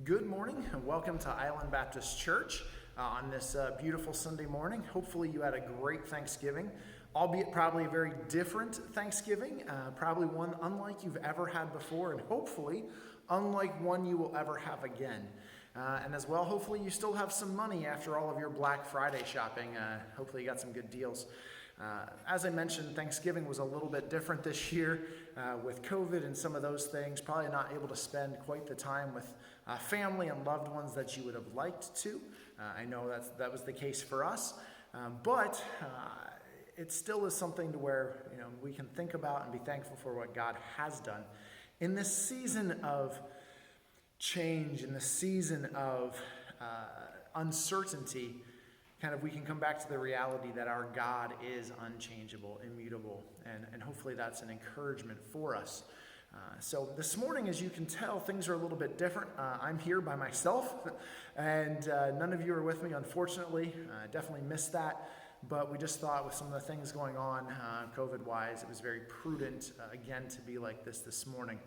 Good morning and welcome to Island Baptist Church on this beautiful Sunday morning. Hopefully you had a great Thanksgiving, albeit probably a very different Thanksgiving, probably one unlike you've ever had before, and hopefully unlike one you will ever have again. And as well, hopefully you still have some money after all of your Black Friday shopping. Hopefully you got some good deals. As I mentioned, Thanksgiving was a little bit different this year with COVID and some of those things. Probably not able to spend quite the time with family and loved ones that you would have liked to. I know that was the case for us, but it still is something to where we can think about and be thankful for what God has done in this season of change, in the season of uncertainty. We can come back to the reality that our God is unchangeable, immutable, and hopefully that's an encouragement for us. So this morning, as you can tell, things are a little bit different. I'm here by myself, and none of you are with me, unfortunately. I definitely missed that, but we just thought with some of the things going on COVID-wise, it was very prudent, again, to be like this morning.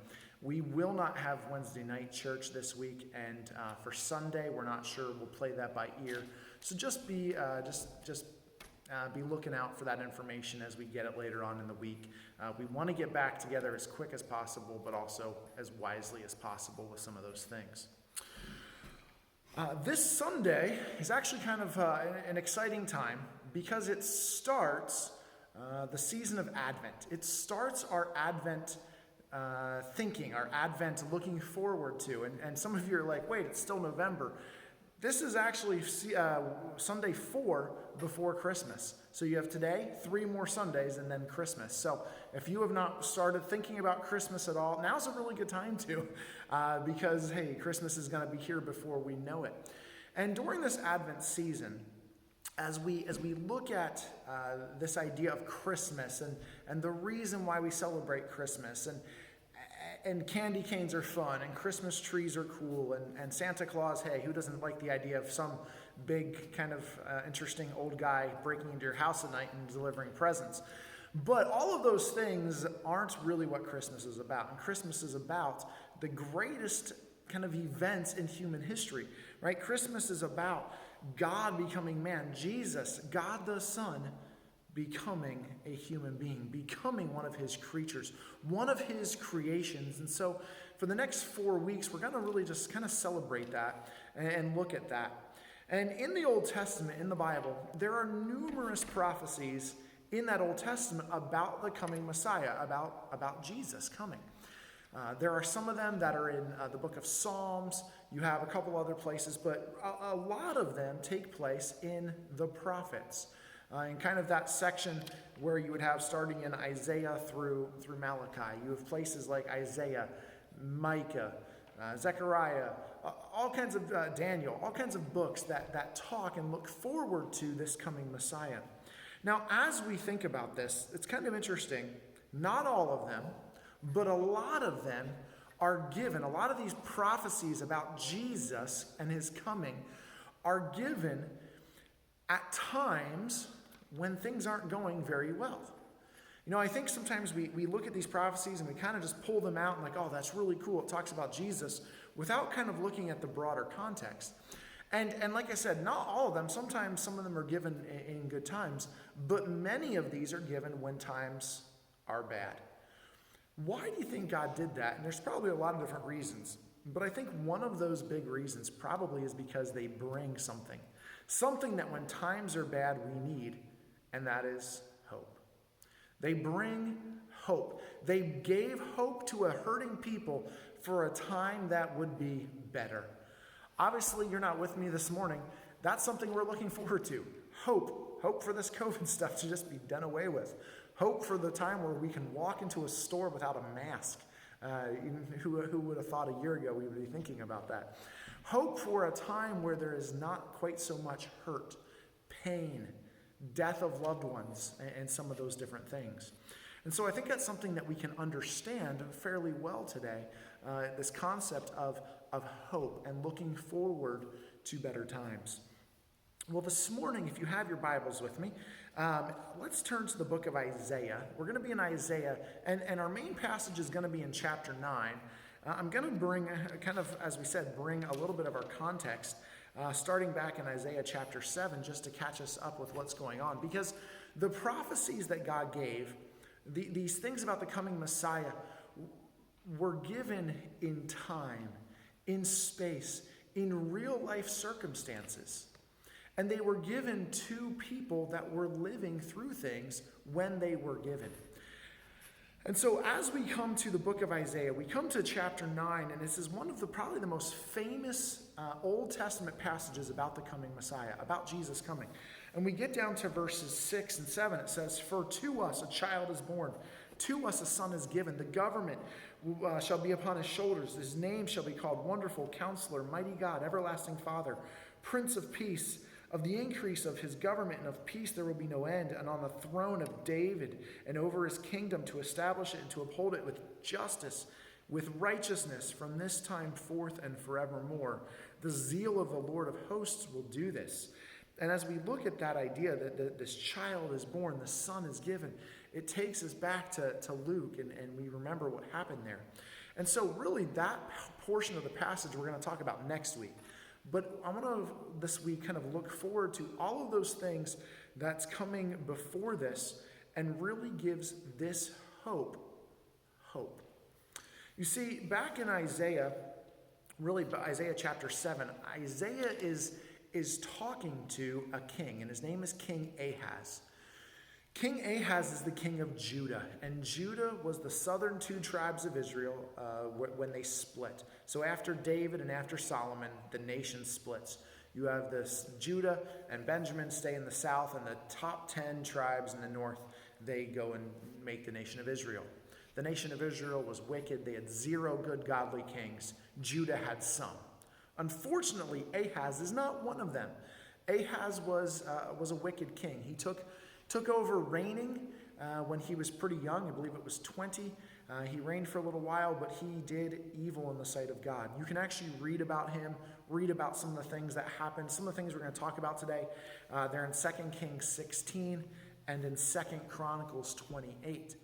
We will not have Wednesday night church this week, and for Sunday, we're not sure. We'll play that by ear. So just be looking out for that information as we get it later on in the week. We want to get back together as quick as possible, but also as wisely as possible with some of those things. This Sunday is actually kind of an exciting time because it starts the season of Advent. It starts our Advent thinking, our Advent looking forward to. And some of you are like, wait, it's still November. This is actually Sunday 4 before Christmas. So you have today, 3 more Sundays, and then Christmas. So if you have not started thinking about Christmas at all, now's a really good time to, because, hey, Christmas is going to be here before we know it. And during this Advent season, as we look at this idea of Christmas and the reason why we celebrate Christmas, and candy canes are fun, and Christmas trees are cool, and Santa Claus, hey, who doesn't like the idea of some big kind of interesting old guy breaking into your house at night and delivering presents? But all of those things aren't really what Christmas is about. And Christmas is about the greatest kind of events in human history, right? Christmas is about God becoming man, Jesus, God the Son, becoming a human being, becoming one of his creatures, one of his creations. And so for the next 4 weeks, we're going to really just kind of celebrate that and look at that. And in the Old Testament, in the Bible, there are numerous prophecies in that Old Testament about the coming Messiah, about Jesus coming. There are some of them that are in the book of Psalms. You have a couple other places, but a lot of them take place in the prophets. In kind of that section where you would have starting in Isaiah through Malachi. You have places like Isaiah, Micah, Zechariah, all kinds of Daniel, all kinds of books that talk and look forward to this coming Messiah. Now, as we think about this, it's kind of interesting. Not all of them, but a lot of them are given. A lot of these prophecies about Jesus and his coming are given at times when things aren't going very well. I think sometimes we look at these prophecies and we kind of just pull them out and like, oh, that's really cool. It talks about Jesus without kind of looking at the broader context. And like I said, not all of them. Sometimes some of them are given in good times, but many of these are given when times are bad. Why do you think God did that? And there's probably a lot of different reasons, but I think one of those big reasons probably is because they bring something that when times are bad we need, and that is hope. They bring hope. They gave hope to a hurting people for a time that would be better. Obviously, you're not with me this morning. That's something we're looking forward to. Hope for this COVID stuff to just be done away with. Hope for the time where we can walk into a store without a mask. Who would have thought a year ago we would be thinking about that? Hope for a time where there is not quite so much hurt, pain, death of loved ones, and some of those different things. And so I think that's something that we can understand fairly well today, this concept of hope and looking forward to better times. Well, this morning, if you have your Bibles with me, let's turn to the book of Isaiah. We're going to be in Isaiah, and our main passage is going to be in chapter 9. I'm going to bring, as we said, bring a little bit of our context, starting back in Isaiah chapter 7, just to catch us up with what's going on. Because the prophecies that God gave, these things about the coming Messiah, were given in time, in space, in real life circumstances. And they were given to people that were living through things when they were given. And so as we come to the book of Isaiah, we come to chapter 9, and this is one of probably the most famous Old Testament passages about the coming Messiah, about Jesus coming. And we get down to verses 6 and 7. It says, "For to us a child is born, to us a son is given. The government shall be upon his shoulders. His name shall be called Wonderful Counselor, Mighty God, Everlasting Father, Prince of Peace. Of the increase of his government and of peace there will be no end, and on the throne of David and over his kingdom, to establish it and to uphold it with justice, with righteousness from this time forth and forevermore. The zeal of the Lord of hosts will do this." And as we look at that idea that this child is born, the son is given, it takes us back to Luke, and we remember what happened there. And so really that portion of the passage we're going to talk about next week. But I want to, this week, kind of look forward to all of those things that's coming before this, and really gives this hope. You see, back in Isaiah, really Isaiah chapter 7, Isaiah is talking to a king, and his name is King Ahaz. King Ahaz is the king of Judah, and Judah was the southern two tribes of Israel when they split. So after David and after Solomon, the nation splits. You have this Judah and Benjamin stay in the south, and the top 10 tribes in the north, they go and make the nation of Israel. The nation of Israel was wicked. They had 0 good godly kings. Judah had some. Unfortunately, Ahaz is not one of them. Ahaz was a wicked king. He took over reigning when he was pretty young. I believe it was 20. He reigned for a little while, but he did evil in the sight of God. You can actually read about him, read about some of the things that happened. Some of the things we're going to talk about today, they're in 2 Kings 16 and in 2 Chronicles 28.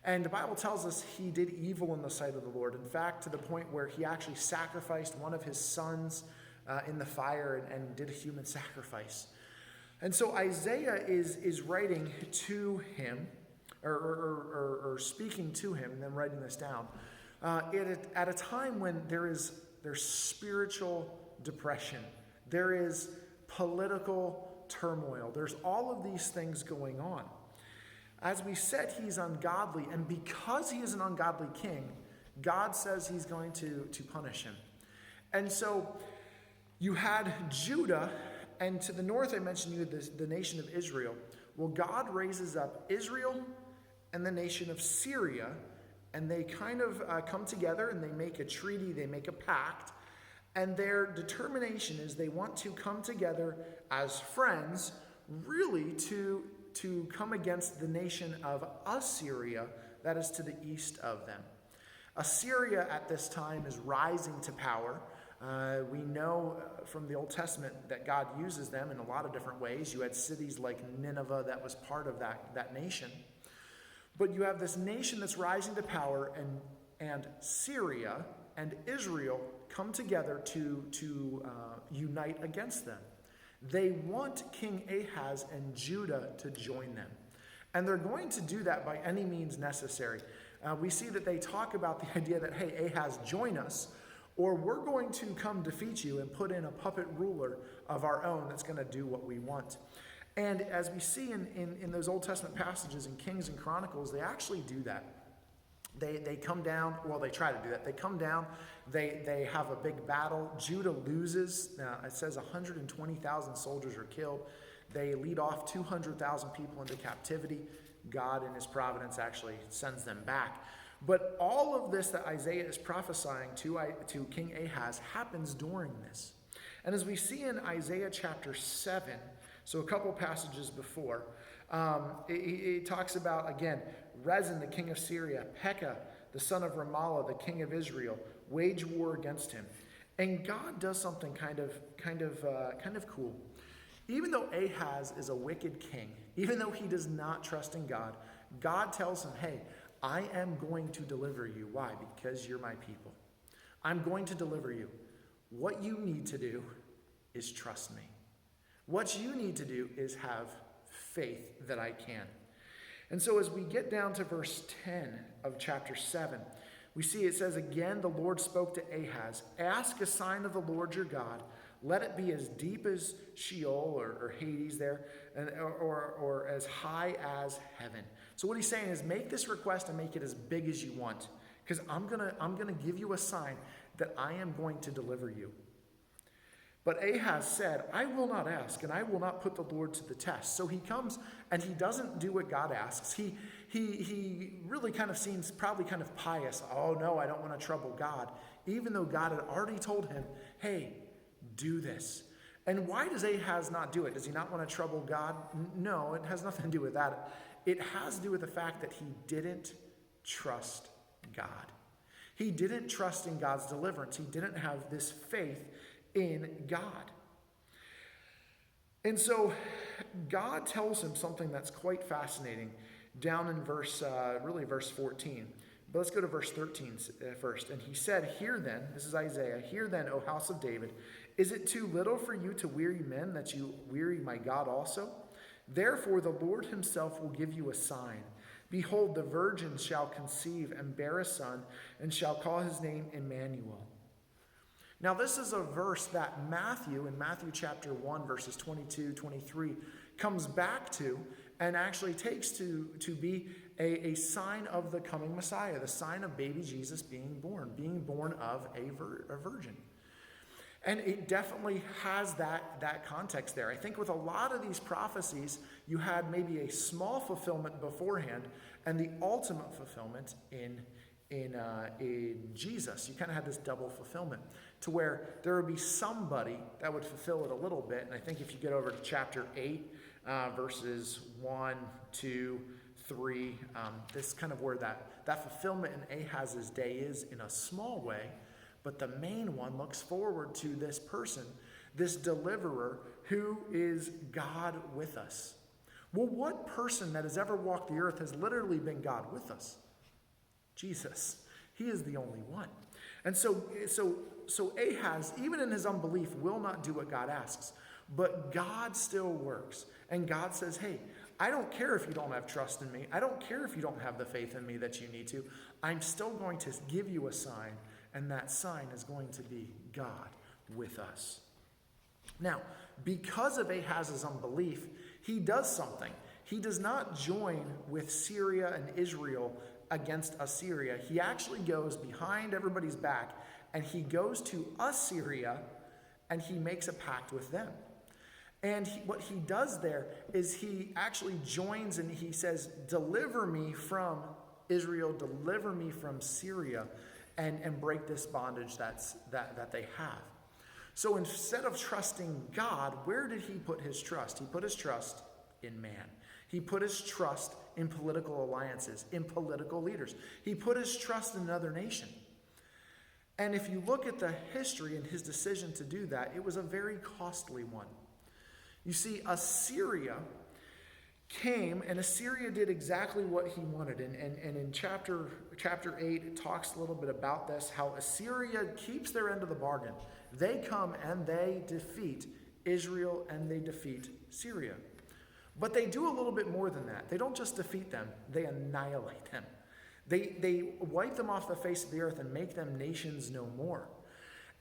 And the Bible tells us he did evil in the sight of the Lord. In fact, to the point where he actually sacrificed one of his sons in the fire and did a human sacrifice. And so Isaiah is writing to him, or speaking to him, and then writing this down, at a time when there's spiritual depression, there is political turmoil, there's all of these things going on. As we said, he's ungodly, and because he is an ungodly king, God says he's going to punish him. And so you had Judah, and to the north I mentioned you the nation of Israel. Well, God raises up Israel and the nation of Syria, and they kind of come together and they make a treaty, they make a pact, and their determination is they want to come together as friends, really to come against the nation of Assyria that is to the east of them. Assyria at this time is rising to power. We know from the Old Testament that God uses them in a lot of different ways. You had cities like Nineveh that was part of that nation. But you have this nation that's rising to power, and Syria and Israel come together to unite against them. They want King Ahaz and Judah to join them. And they're going to do that by any means necessary. We see that they talk about the idea that, hey, Ahaz, join us, or we're going to come defeat you and put in a puppet ruler of our own that's going to do what we want. And as we see in those Old Testament passages in Kings and Chronicles, they actually do that. They come down, well, they try to do that. They come down, they have a big battle. Judah loses. It says 120,000 soldiers are killed. They lead off 200,000 people into captivity. God in his providence actually sends them back. But all of this that Isaiah is prophesying to King Ahaz happens during this. And as we see in Isaiah chapter 7, so a couple passages before, it talks about, again, Rezin, the king of Syria, Pekah, the son of Ramallah, the king of Israel, wage war against him. And God does something kind of cool. Even though Ahaz is a wicked king, even though he does not trust in God, God tells him, hey, I am going to deliver you. Why? Because you're my people. I'm going to deliver you. What you need to do is trust me. What you need to do is have faith that I can. And so as we get down to verse 10 of chapter 7, we see it says, again, the Lord spoke to Ahaz, ask a sign of the Lord your God. Let it be as deep as Sheol or Hades there, or as high as heaven. So what he's saying is make this request and make it as big as you want, because I'm gonna give you a sign that I am going to deliver you. But Ahaz said, I will not ask, and I will not put the Lord to the test. So he comes and he doesn't do what God asks. He really kind of seems probably kind of pious. Oh no, I don't want to trouble God. Even though God had already told him, hey, do this. And why does Ahaz not do it? Does he not want to trouble God? No, it has nothing to do with that. It has to do with the fact that he didn't trust God. He didn't trust in God's deliverance. He didn't have this faith in God. And so God tells him something that's quite fascinating down in verse 14. But let's go to verse 13 first. And he said, hear then, this is Isaiah, hear then, O house of David, is it too little for you to weary men that you weary my God also? Therefore the Lord himself will give you a sign. Behold, the virgin shall conceive and bear a son, and shall call his name Emmanuel. Now this is a verse that Matthew, in Matthew chapter 1, verses 22, 23, comes back to and actually takes to be a sign of the coming Messiah, the sign of baby Jesus being born of a virgin. And it definitely has that context there. I think with a lot of these prophecies, you had maybe a small fulfillment beforehand and the ultimate fulfillment in Jesus. You kind of had this double fulfillment to where there would be somebody that would fulfill it a little bit. And I think if you get over to chapter 8, verses 1, 2, 3, this is kind of where that fulfillment in Ahaz's day is in a small way. But the main one looks forward to this person, this deliverer who is God with us. Well, what person that has ever walked the earth has literally been God with us? Jesus. He is the only one. And so Ahaz, even in his unbelief, will not do what God asks. But God still works. And God says, hey, I don't care if you don't have trust in me. I don't care if you don't have the faith in me that you need to. I'm still going to give you a sign. And that sign is going to be God with us. Now, because of Ahaz's unbelief, he does something. He does not join with Syria and Israel against Assyria. He actually goes behind everybody's back and he goes to Assyria and he makes a pact with them. And what he does there is he actually joins and he says, deliver me from Israel, deliver me from Syria, and break this bondage that they have. So instead of trusting God, where did he put his trust? He put his trust in man. He put his trust in political alliances, in political leaders. He put his trust in another nation. And if you look at the history and his decision to do that, it was a very costly one. You see, Assyria came, and Assyria did exactly what he wanted. And in chapter 8, it talks a little bit about this, how Assyria keeps their end of the bargain. They come and they defeat Israel and they defeat Syria. But they do a little bit more than that. They don't just defeat them, they annihilate them. They wipe them off the face of the earth and make them nations no more.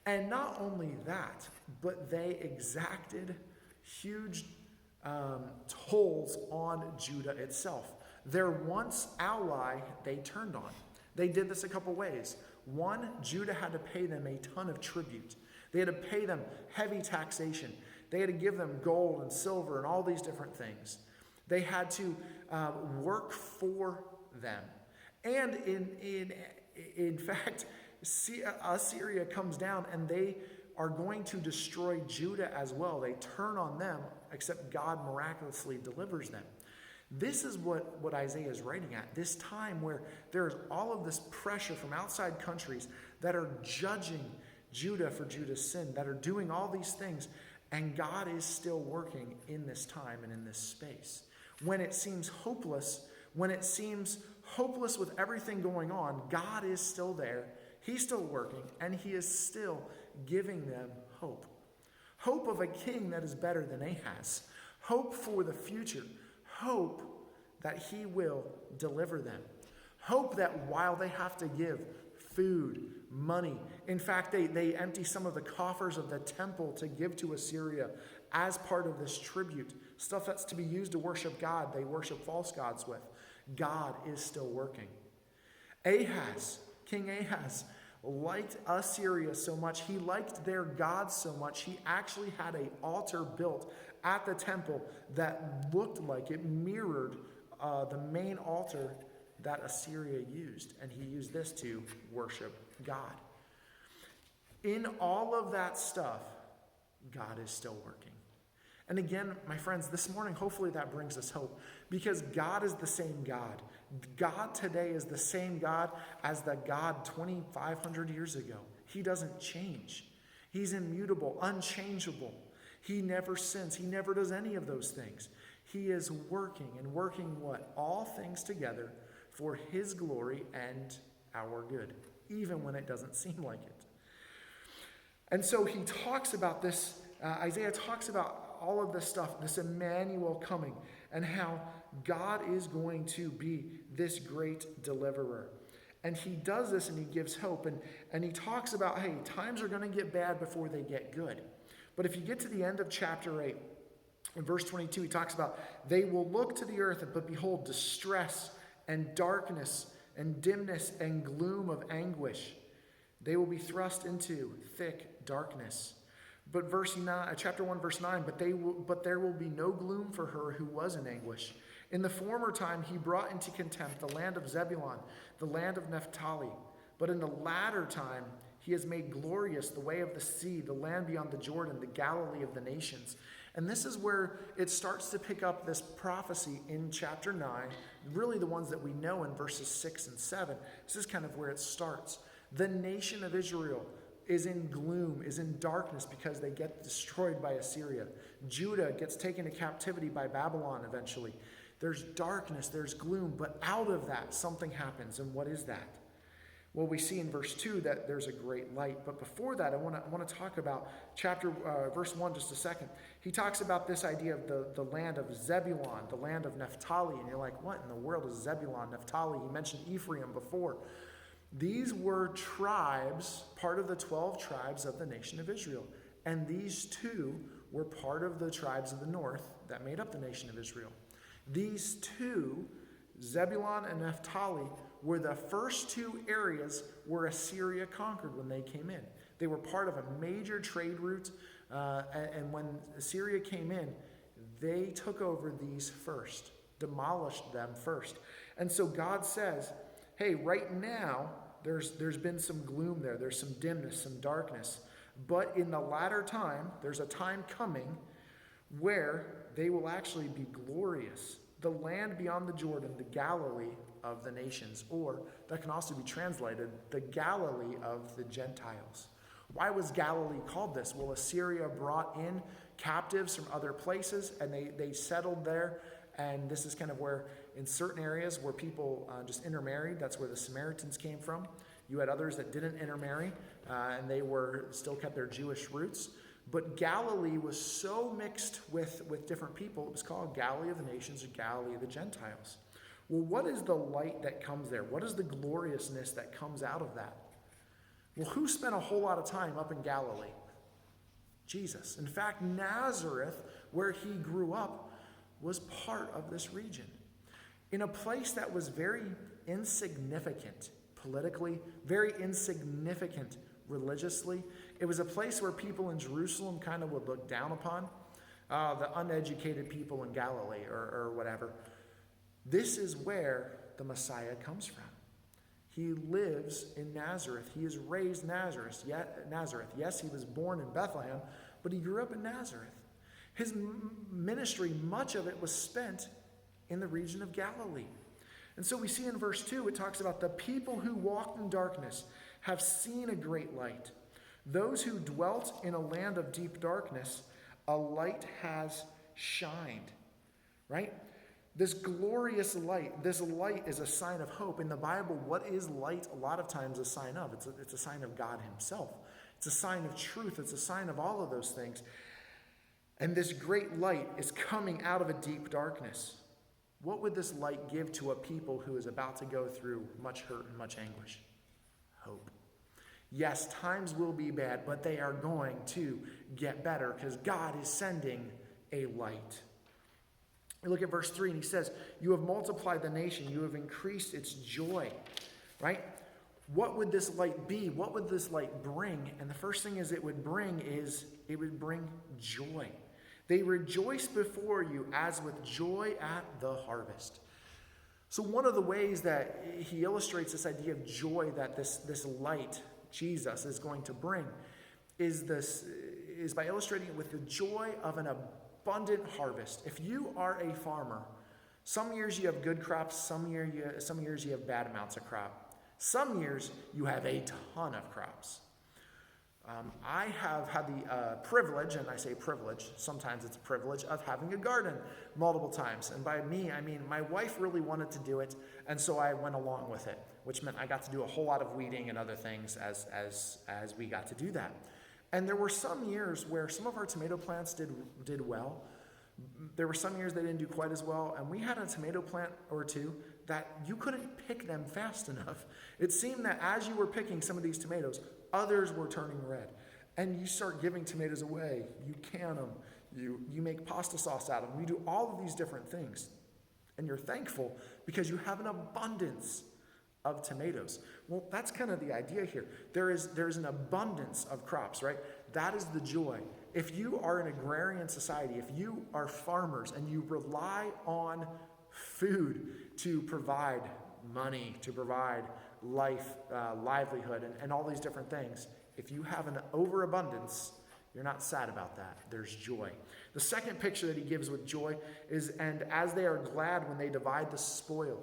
And not only that, but they exacted huge tolls on Judah itself. Their once ally, they turned on. They did this a couple ways. One, Judah had to pay them a ton of tribute. They had to pay them heavy taxation. They had to give them gold and silver and all these different things. They had to work for them. And in fact, Assyria comes down and they are going to destroy Judah as well. They turn on them, except God miraculously delivers them. This is what Isaiah is writing at. This time where there's all of this pressure from outside countries that are judging Judah for Judah's sin, that are doing all these things, and God is still working in this time and in this space. When it seems hopeless with everything going on, God is still there. He's still working, and he is still giving them hope. Hope of a king that is better than Ahaz. Hope for the future. Hope that he will deliver them. Hope that while they have to give food, money, in fact, they empty some of the coffers of the temple to give to Assyria as part of this tribute, stuff that's to be used to worship God, they worship false gods with. God is still working. Ahaz, King Ahaz, liked Assyria so much, he liked their gods so much, he actually had an altar built at the temple that looked like it mirrored the main altar that Assyria used, and he used this to worship God. In all of that stuff, God is still working. And again, my friends, this morning, hopefully that brings us hope, because God is the same God. God today is the same God as the God 2,500 years ago. He doesn't change. He's immutable, unchangeable. He never sins. He never does any of those things. He is working, and working what? All things together for his glory and our good, even when it doesn't seem like it. And so he talks about this, Isaiah talks about all of this stuff, this Emmanuel coming, and how God is going to be this great deliverer. And he does this, and he gives hope, and he talks about, hey, times are going to get bad before they get good. But if you get to the end of chapter 8, in verse 22, he talks about, they will look to the earth, but behold, distress and darkness and dimness and gloom of anguish. They will be thrust into thick darkness. But chapter 1, verse 9, but there will be no gloom for her who was in anguish. In the former time he brought into contempt the land of Zebulun, the land of Naphtali. But in the latter time he has made glorious the way of the sea, the land beyond the Jordan, the Galilee of the nations. And this is where it starts to pick up this prophecy in chapter 9, really the ones that we know in verses 6 and 7. This is kind of where it starts. The nation of Israel is in gloom, is in darkness because they get destroyed by Assyria. Judah gets taken to captivity by Babylon eventually. There's darkness, there's gloom, but out of that something happens. And what is that? Well, we see in verse 2 that there's a great light. But before that, I want to talk about verse 1 just a second. He talks about this idea of the land of Zebulun, the land of Naphtali. And you're like, what in the world is Zebulun, Naphtali? He mentioned Ephraim before. These were tribes, part of the 12 tribes of the nation of Israel. And these two were part of the tribes of the north that made up the nation of Israel. These two, Zebulun and Naphtali, were the first two areas where Assyria conquered when they came in. They were part of a major trade route, and when Assyria came in, they took over these first, demolished them first. And so God says, hey, right now, there's been some gloom there. There's some dimness, some darkness. But in the latter time, there's a time coming where they will actually be glorious. The land beyond the Jordan, the Galilee of the nations, or that can also be translated, the Galilee of the Gentiles. Why was Galilee called this? Well, Assyria brought in captives from other places, and they settled there. And this is kind of where, in certain areas where people just intermarried, that's where the Samaritans came from. You had others that didn't intermarry, and they still kept their Jewish roots. But Galilee was so mixed with different people, it was called Galilee of the nations or Galilee of the Gentiles. Well, what is the light that comes there? What is the gloriousness that comes out of that? Well, who spent a whole lot of time up in Galilee? Jesus. In fact, Nazareth, where he grew up, was part of this region. In a place that was very insignificant politically, very insignificant religiously. It was a place where people in Jerusalem kind of would look down upon the uneducated people in Galilee or whatever. This is where the Messiah comes from. He lives in Nazareth. He is raised Nazareth. Yes, he was born in Bethlehem, but he grew up in Nazareth. His ministry, much of it was spent in the region of Galilee. And so we see in verse 2, it talks about the people who walked in darkness have seen a great light. Those who dwelt in a land of deep darkness, a light has shined. Right? This glorious light, this light is a sign of hope. In the Bible, what is light a lot of times a sign of? It's a sign of God himself. It's a sign of truth. It's a sign of all of those things. And this great light is coming out of a deep darkness. What would this light give to a people who is about to go through much hurt and much anguish? Hope. Yes, times will be bad, but they are going to get better because God is sending a light. We look at verse 3 and he says, you have multiplied the nation, you have increased its joy, right? What would this light be? What would this light bring? And the first thing it would bring joy. They rejoice before you as with joy at the harvest. So one of the ways that he illustrates this idea of joy that this light, Jesus, is going to bring is by illustrating it with the joy of an abundant harvest. If you are a farmer, some years you have good crops, some years you have bad amounts of crop. Some years you have a ton of crops. I have had the privilege, and I say privilege, sometimes it's a privilege, of having a garden multiple times. And by me, I mean my wife really wanted to do it, and so I went along with it, which meant I got to do a whole lot of weeding and other things as we got to do that. And there were some years where some of our tomato plants did well. There were some years they didn't do quite as well, and we had a tomato plant or two that you couldn't pick them fast enough. It seemed that as you were picking some of these tomatoes, others were turning red. And you start giving tomatoes away. You can them. You make pasta sauce out of them. You do all of these different things. And you're thankful because you have an abundance of tomatoes. Well, that's kind of the idea here. There's an abundance of crops, right? That is the joy. If you are an agrarian society, if you are farmers and you rely on food to provide money, to provide life, livelihood, and all these different things, if you have an overabundance, you're not sad about that. There's joy. The second picture that he gives with joy is, and as they are glad when they divide the spoil.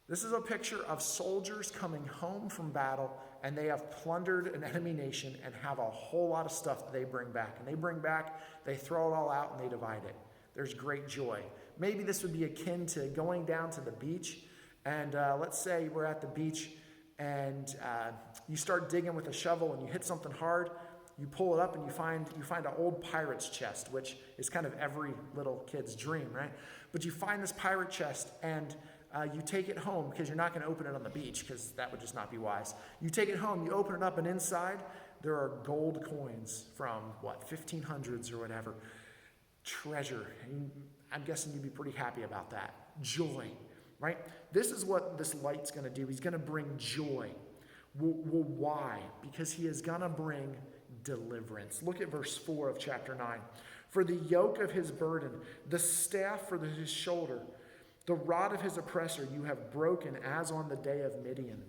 This is a picture of soldiers coming home from battle, and they have plundered an enemy nation and have a whole lot of stuff that they bring back. And they bring back, they throw it all out, and they divide it. There's great joy. Maybe this would be akin to going down to the beach, and let's say we're at the beach, and you start digging with a shovel, and you hit something hard. You pull it up, and you find an old pirate's chest, which is kind of every little kid's dream, right? But you find this pirate chest, and you take it home because you're not going to open it on the beach because that would just not be wise. You take it home, you open it up, and inside there are gold coins from, 1500s or whatever. Treasure. And I'm guessing you'd be pretty happy about that. Joy, right? This is what this light's going to do. He's going to bring joy. Well, why? Because he is going to bring deliverance. Look at verse 4 of chapter 9. For the yoke of his burden, the staff for his shoulder, the rod of his oppressor you have broken as on the day of Midian.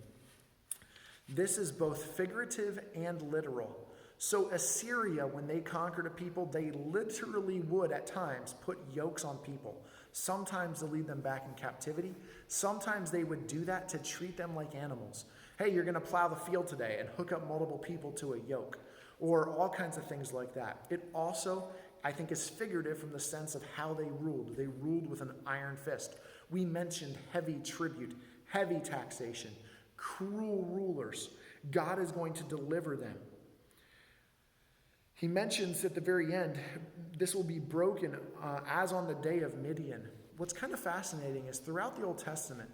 This is both figurative and literal. So Assyria, when they conquered a people, they literally would at times put yokes on people. Sometimes to lead them back in captivity. Sometimes they would do that to treat them like animals. Hey, you're going to plow the field today and hook up multiple people to a yoke. Or all kinds of things like that. It also, I think, is figurative from the sense of how they ruled. They ruled with an iron fist. We mentioned heavy tribute, heavy taxation, cruel rulers. God is going to deliver them. He mentions at the very end, this will be broken as on the day of Midian. What's kind of fascinating is throughout the Old Testament,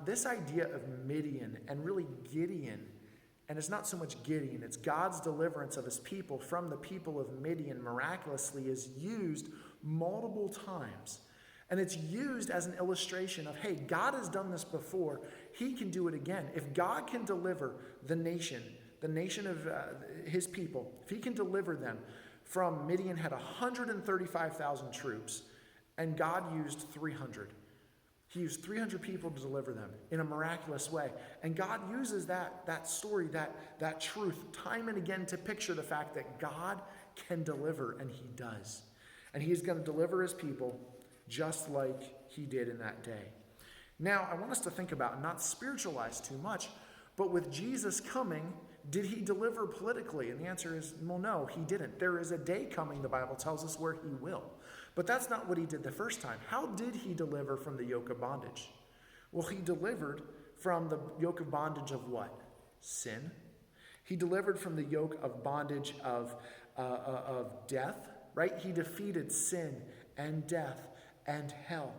this idea of Midian and really Gideon, and it's not so much Gideon, it's God's deliverance of his people from the people of Midian miraculously is used multiple times. And it's used as an illustration of, hey, God has done this before. He can do it again. If God can deliver the nation of his people, if he can deliver them from Midian had 135,000 troops, and God used 300. He used 300 people to deliver them in a miraculous way. And God uses that story, that truth, time and again to picture the fact that God can deliver, and he does. And he is going to deliver his people just like he did in that day. Now, I want us to think about, not spiritualize too much, but with Jesus coming, Did he deliver politically? And the answer is, well, no, he didn't. There is a day coming, the Bible tells us, where he will. But that's not what he did the first time. How did he deliver from the yoke of bondage? Well, he delivered from the yoke of bondage of what? Sin. He delivered from the yoke of bondage of death, right? He defeated sin and death and hell.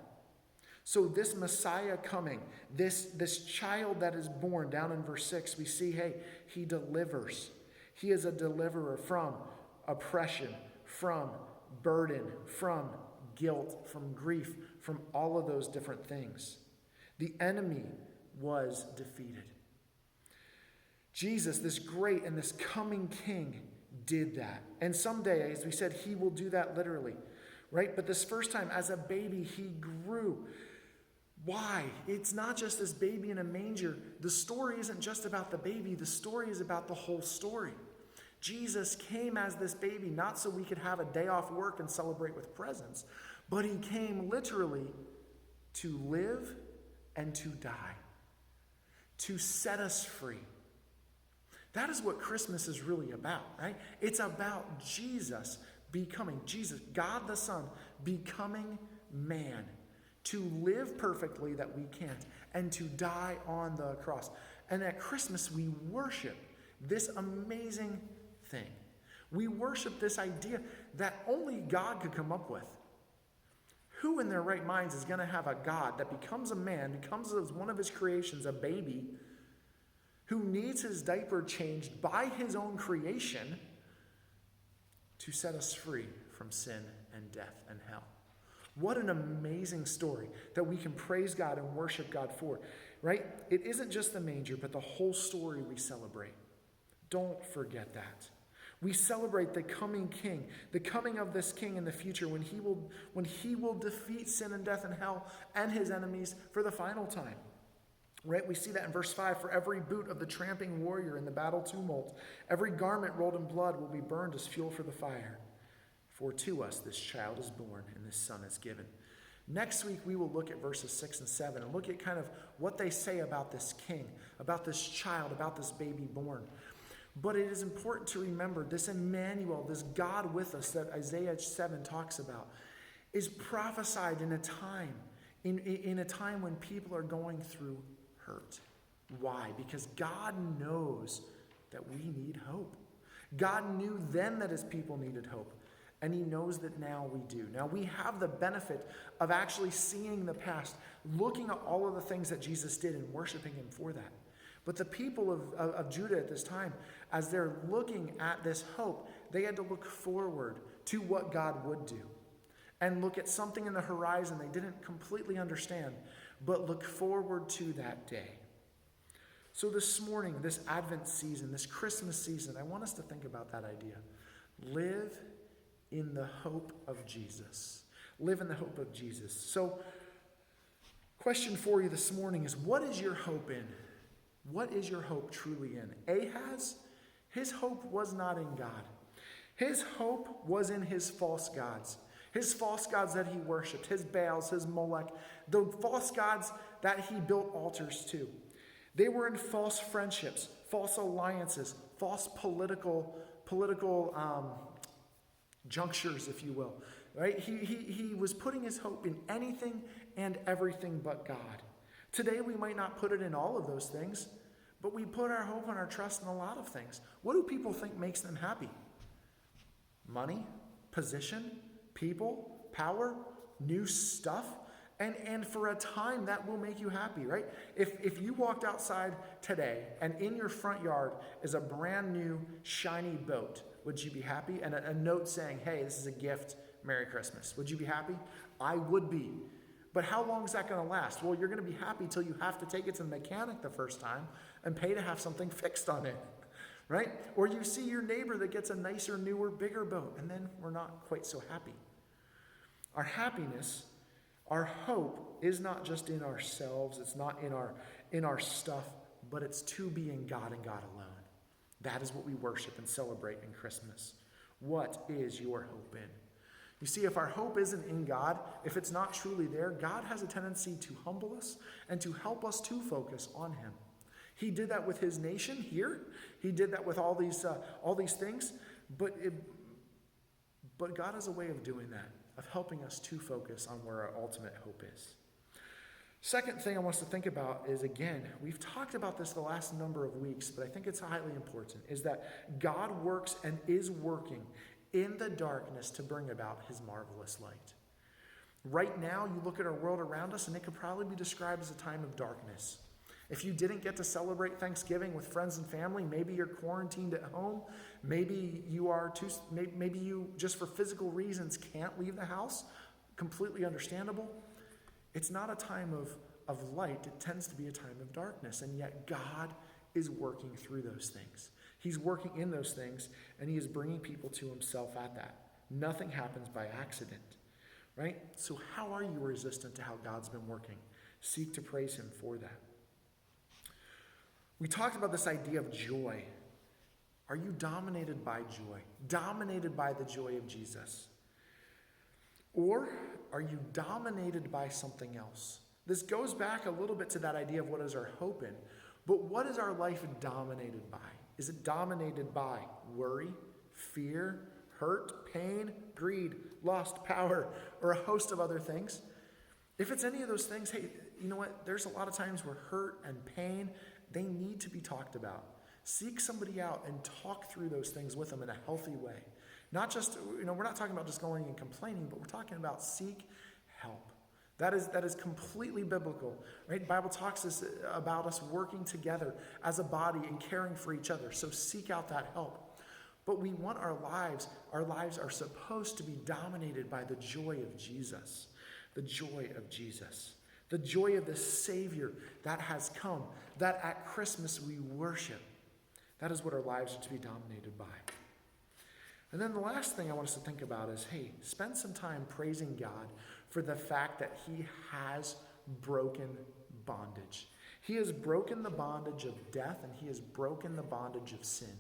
So this Messiah coming, this child that is born, down in verse 6, we see, hey, he delivers. He is a deliverer from oppression, from burden, from guilt, from grief, from all of those different things. The enemy was defeated. Jesus, this great and this coming king, did that. And someday, as we said, he will do that literally, right? But this first time, as a baby, he grew. Why? It's not just this baby in a manger. The story isn't just about the baby. The story is about the whole story. Jesus came as this baby, not so we could have a day off work and celebrate with presents, but he came literally to live and to die, to set us free. That is what Christmas is really about, right? It's about Jesus, God the Son, becoming man, to live perfectly that we can't, and to die on the cross. And at Christmas, we worship this amazing thing. We worship this idea that only God could come up with. Who in their right minds is going to have a God that becomes a man, becomes as one of his creations, a baby, who needs his diaper changed by his own creation to set us free from sin and death and hell? What an amazing story that we can praise God and worship God for, right? It isn't just the manger, but the whole story we celebrate. Don't forget that. We celebrate the coming king, the coming of this king in the future when he will defeat sin and death and hell and his enemies for the final time. Right? We see that in verse 5. For every boot of the tramping warrior in the battle tumult, every garment rolled in blood will be burned as fuel for the fire. For to us this child is born and this son is given. Next week we will look at verses 6 and 7 and look at kind of what they say about this king, about this child, about this baby born. But it is important to remember this Emmanuel, this God with us that Isaiah 7 talks about, is prophesied in a time, in a time when people are going through hurt. Why? Because God knows that we need hope. God knew then that his people needed hope, and he knows that now we do. Now we have the benefit of actually seeing the past, looking at all of the things that Jesus did and worshiping him for that. But the people of Judah at this time, as they're looking at this hope, they had to look forward to what God would do and look at something in the horizon they didn't completely understand, but look forward to that day. So this morning, this Advent season, this Christmas season, I want us to think about that idea. Live in the hope of Jesus. Live in the hope of Jesus. So, question for you this morning is, what is your hope in? What is your hope truly in? Ahaz, his hope was not in God. His hope was in his false gods. His false gods that he worshipped, his Baals, his Molech, the false gods that he built altars to. They were in false friendships, false alliances, false political junctures, if you will. Right? He was putting his hope in anything and everything but God. Today we might not put it in all of those things, but we put our hope and our trust in a lot of things. What do people think makes them happy? Money, position, people, power, new stuff. And for a time that will make you happy, right? If you walked outside today and in your front yard is a brand new shiny boat, would you be happy? And a note saying, hey, this is a gift, Merry Christmas. Would you be happy? I would be. But how long is that going to last? Well, you're going to be happy till you have to take it to the mechanic the first time and pay to have something fixed on it, right? Or you see your neighbor that gets a nicer, newer, bigger boat, and then we're not quite so happy. Our happiness, our hope is not just in ourselves, it's not in our stuff, but it's to be in God and God alone. That is what we worship and celebrate in Christmas. What is your hope in? You see, if our hope isn't in God, if it's not truly there, God has a tendency to humble us and to help us to focus on him. He did that with his nation here. He did that with all these things. But God has a way of doing that, of helping us to focus on where our ultimate hope is. Second thing I want us to think about is, again, we've talked about this the last number of weeks, but I think it's highly important, is that God works and is working in the darkness to bring about his marvelous light. Right now, you look at our world around us, and it could probably be described as a time of darkness. If you didn't get to celebrate Thanksgiving with friends and family, maybe you're quarantined at home, maybe you just for physical reasons can't leave the house, completely understandable. It's not a time of light, it tends to be a time of darkness, and yet God is working through those things. He's working in those things, and he is bringing people to himself at that. Nothing happens by accident, right? So how are you resistant to how God's been working? Seek to praise him for that. We talked about this idea of joy. Are you dominated by joy? Dominated by the joy of Jesus? Or are you dominated by something else? This goes back a little bit to that idea of what is our hope in. But what is our life dominated by? Is it dominated by worry, fear, hurt, pain, greed, lust, power, or a host of other things? If it's any of those things, hey, you know what? There's a lot of times where hurt and pain, they need to be talked about. Seek somebody out and talk through those things with them in a healthy way. Not just, we're not talking about just going and complaining, but we're talking about seek help. That is completely biblical, right? The Bible talks about us working together as a body and caring for each other. So seek out that help. But we want our lives are supposed to be dominated by the joy of Jesus. The joy of Jesus. The joy of the Savior that has come, that at Christmas we worship. That is what our lives are to be dominated by. And then the last thing I want us to think about is, hey, spend some time praising God for the fact that he has broken bondage. He has broken the bondage of death, and he has broken the bondage of sin.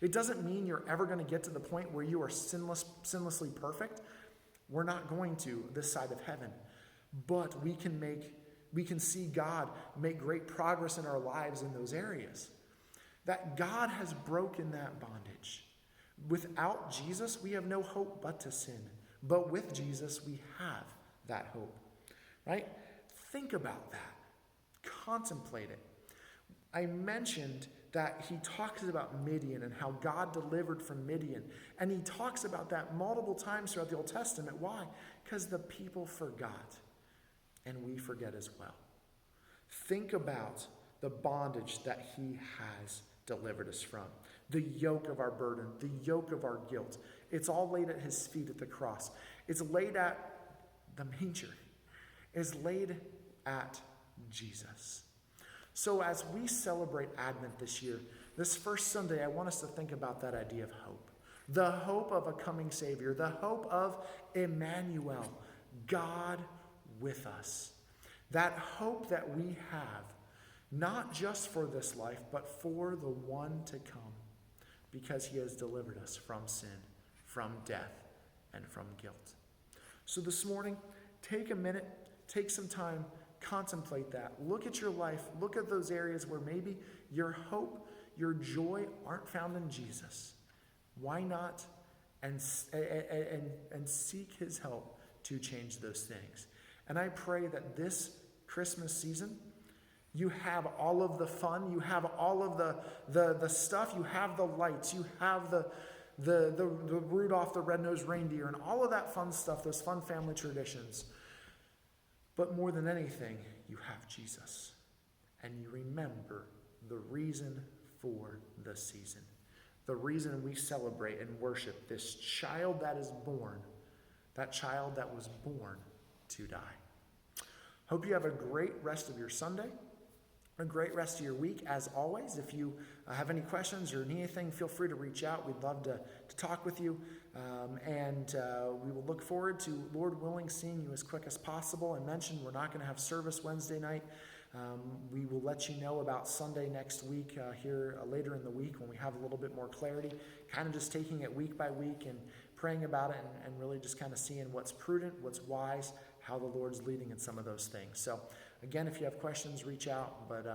It doesn't mean you're ever going to get to the point where you are sinlessly perfect. We're not going to this side of heaven. But we can see God make great progress in our lives in those areas. That God has broken that bondage. Without Jesus, we have no hope but to sin. But with Jesus, we have that hope. Right? Think about that. Contemplate it. I mentioned that he talks about Midian and how God delivered from Midian. And he talks about that multiple times throughout the Old Testament. Why? Because the people forgot. And we forget as well. Think about the bondage that he has delivered us from. The yoke of our burden, the yoke of our guilt. It's all laid at his feet at the cross. It's laid at the manger. It's laid at Jesus. So as we celebrate Advent this year, this first Sunday, I want us to think about that idea of hope. The hope of a coming Savior. The hope of Emmanuel, God with us. That hope that we have, not just for this life, but for the one to come, because he has delivered us from sin, from death, and from guilt. So this morning, take a minute, take some time, contemplate that. Look at your life. Look at those areas where maybe your hope, your joy aren't found in Jesus. Why not? And seek his help to change those things. And I pray that this Christmas season, you have all of the fun, you have all of the stuff, you have the lights, you have the Rudolph the Red-Nosed Reindeer and all of that fun stuff, those fun family traditions. But more than anything, you have Jesus. And you remember the reason for the season. The reason we celebrate and worship this child that is born, that child that was born to die. Hope you have a great rest of your Sunday, a great rest of your week. As always, if you have any questions or need anything, feel free to reach out. We'd love to talk with you. And we will look forward to, Lord willing, seeing you as quick as possible. I mentioned we're not going to have service Wednesday night. We will let you know about Sunday next week here later in the week when we have a little bit more clarity, kind of just taking it week by week and praying about it and really just kind of seeing what's prudent, what's wise, how the Lord's leading in some of those things. So again, if you have questions, reach out, but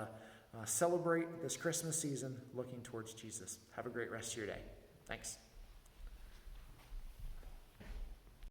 celebrate this Christmas season looking towards Jesus. Have a great rest of your day. Thanks.